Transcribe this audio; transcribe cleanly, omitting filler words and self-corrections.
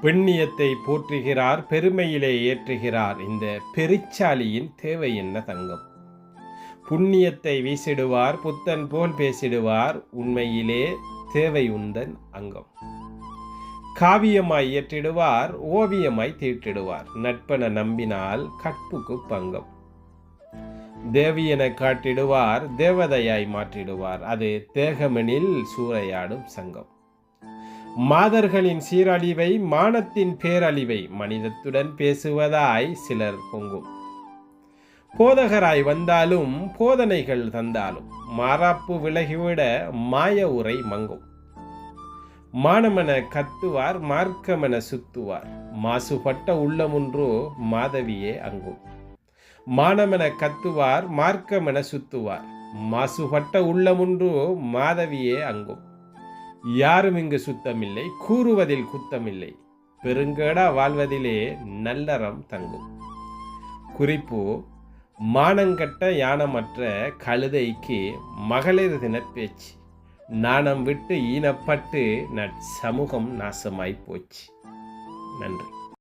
பெண்ணியத்தை போற்றுகிறார், பெருமையிலே ஏற்றுகிறார். இந்த பெருச்சாலியின் தேவை என்ன தங்கம்? புண்ணியத்தை வீசிடுவார், புத்தன் போல் பேசிடுவார். உண்மையிலே தேவை உந்தன் அங்கம். காவியமாய் இயற்றிடுவார், ஓவியமாய் தீட்டிடுவார். நட்பென நம்பினால் கற்புக்கு பங்கம். தேவியென காட்டிடுவார், தேவதையாய் மாற்றிடுவார். அது தேகமெனில் சூறையாடும் சங்கம். மாதர்களின் சீரழிவை, மானத்தின் பேரழிவை மனிதத்துடன் பேசுவதாய் சிலர் பொங்கும். போதகராய் வந்தாலும் போதனைகள் தந்தாலும் மாறாப்பு விலகிவிட மாய உரை மங்கும். மானமென கத்துவார், மார்க்கமென சுத்துவார். மாசுபட்ட உள்ளமொன்றோ மாதவியே அங்கும். மானமென கத்துவார், மார்க்கமென சுத்துவார். மாசுபட்ட உள்ளமொன்றோ மாதவியே அங்கும். யாரும் இங்கு சுத்தமில்லை, கூறுவதில் குத்தமில்லை. பெருங்கேடா வாழ்வதிலே நல்லறம் தங்கும். குறிப்பு: மானங்கட்ட யானமற்ற கழுதைக்கு மகளிர் தினப்பேச்சு. நாணம் விட்டு ஈனப்பட்டு சமூகம் நாசமாய் போச்சு. நன்றி.